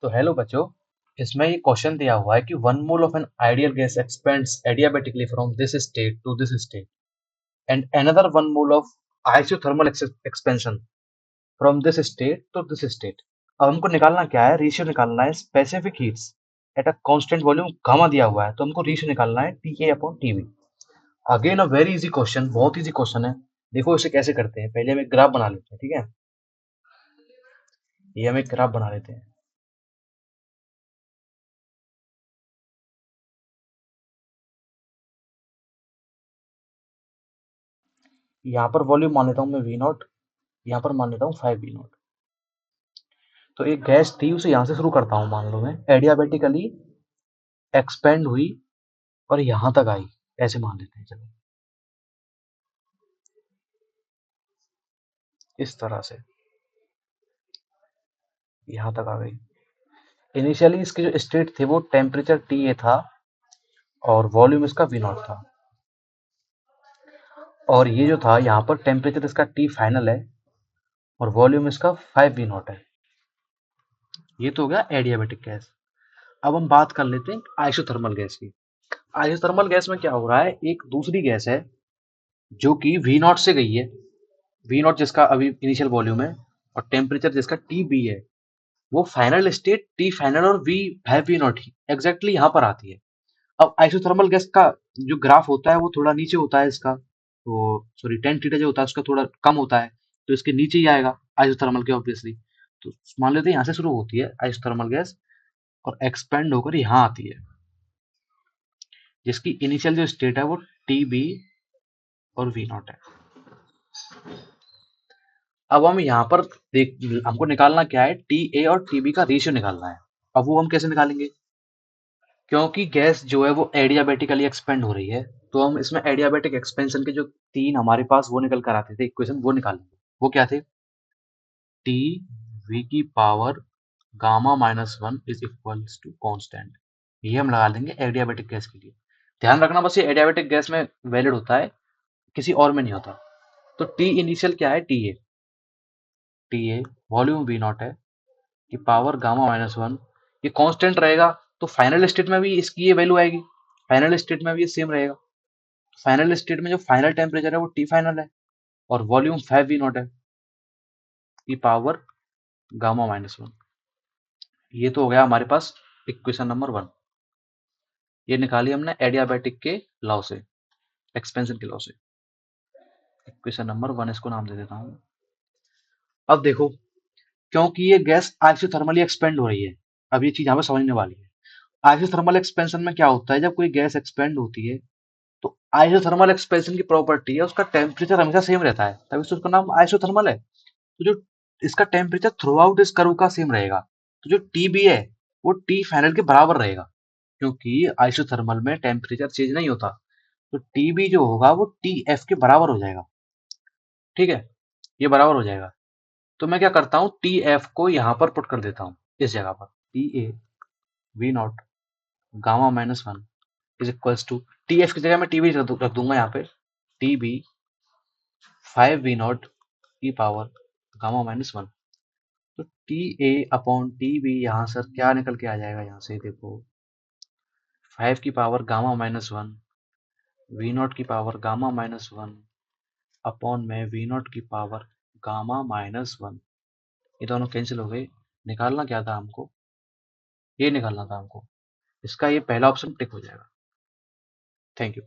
तो हेलो बच्चों, इसमें ये क्वेश्चन दिया हुआ है कि 1 mole of an ideal gas expands adiabatically from this state to this state and another 1 mole of isothermal expansion from this state to this state. अब हमको निकालना क्या है, रेशियो निकालना है specific heats at a constant volume gamma दिया हुआ है, तो हमको रेशियो निकालना है TA upon TV. Again a very easy question, बहुत इजी क्वेश्चन है। देखो इसे कैसे करते हैं, पहले हम एक ग्राफ बना लेते हैं। ठीक है, ये हम एक ग्राफ बना लेते हैं। यहाँ पर वॉल्यूम मान लेता हूँ मैं V0, यहाँ पर मान लेता हूँ 5V0। तो एक गैस थी, उसे यहाँ से शुरू करता हूँ, मान लो मैं एडियाबेटिकली एक्सपेंड हुई और यहाँ तक आई, ऐसे मान लेते हैं। चलो इस तरह से यहाँ तक आ गई। इनिशियली इसके जो स्टेट थे वो टेम्परेचर TA था और वॉल्यूम इसका V0 था, और ये जो था यहाँ पर टेम्परेचर इसका T फाइनल है और वॉल्यूम इसका 5V0 है। ये तो हो गया एडियाबेटिक गैस। अब हम बात कर लेते हैं आइसोथर्मल गैस की। आइसोथर्मल गैस में क्या हो रहा है, एक दूसरी गैस है जो कि V0 से गई है। V0 जिसका अभी इनिशियल वॉल्यूम है और टेम्परेचर जिसका TB है, वो फाइनल स्टेट T फाइनल और V0 एग्जैक्टली यहाँ पर आती है। अब आइसोथर्मल गैस का जो ग्राफ होता है वो थोड़ा नीचे होता है इसका, तो सॉरी टेन थीटा जो होता है उसका थोड़ा कम होता है, तो इसके नीचे ही आएगा आइसोथर्मल के ऑब्वियसली। तो मान लेते हैं यहाँ से शुरू होती है आइसोथर्मल गैस और एक्सपेंड होकर यहाँ आती है, जिसकी इनिशियल जो स्टेट है वो TB और V0 है। अब हम यहाँ पर देख, हमको निकालना क्या है, TA और TB का रेशियो निकालना है। अब वो हम कैसे निकालेंगे, क्योंकि गैस जो है वो एडियाबेटिकली एक्सपेंड हो रही है, तो हम इसमें एडियाबेटिक एक्सपेंशन के जो तीन हमारे पास वो निकल कर आते थे इक्वेशन, वो निकालेंगे। वो क्या थे, टी वी की power gamma -1 is equals to constant. ये हम लगा लेंगे एडियाबेटिक गैस के लिए। ध्यान रखना बस, ये एडियाबेटिक गैस में वैलिड होता है, किसी और में नहीं होता। तो टी इनिशियल क्या है, टी ए वॉल्यूम V0 है कि पावर गामा -1, ये कांस्टेंट रहेगा, तो फाइनल स्टेट में भी इसकी ये वैल्यू आएगी, फाइनल स्टेट में भी ये सेम रहेगा। फाइनल स्टेट में जो फाइनल टेम्परेचर है वो T फाइनल है और वॉल्यूम 5V0 है की पावर गामा -1। ये तो हो गया हमारे पास इक्वेशन नंबर 1। ये निकाली हमने एडियाबेटिक के लॉ से, एक्सपेंशन के लॉ से। इक्वेशन नंबर 1 इसको नाम दे देता हूँ। अब देखो, क्योंकि ये गैस आइसोथर्मली एक्सपेंड हो रही है, अब ये चीज यहाँ पे समझने वाली है। आइसोथर्मल एक्सपेंशन में क्या होता है, जब कोई गैस एक्सपेंड होती है तो आइसोथर्मल एक्सपेंशन की प्रॉपर्टी है उसका टेम्परेचर हमेशा सेम रहता है, तभी तो उसका नाम आइसोथर्मल है। तो जो इसका टेम्परेचर थ्रू आउट इस कर्व का सेम रहेगा, तो जो TB है वो T फाइनल के बराबर रहेगा, क्योंकि आइसोथर्मल में टेम्परेचर चेंज नहीं होता। तो TB जो होगा वो TF के बराबर हो जाएगा। ठीक है, ये बराबर हो जाएगा। तो मैं क्या करता हूँ, TF को यहाँ पर पुट कर देता हूँ इस जगह पर, TA V0 gamma -1 is equals to, TF की जगह मैं TB रख दूंगा यहाँ पे, TB 5V0 की पावर गामा -1। तो TA अपॉन TB यहाँ सर क्या निकल के आ जाएगा, यहाँ से देखो 5 की पावर गामा -1, V0 की पावर गामा -1 अपॉन में V0 की पावर गामा -1। ये दोनों कैंसिल हो गए। निकालना क्या था हमको, ये निकालना था हमको, इसका ये पहला ऑप्शन टिक हो जाएगा। Thank you.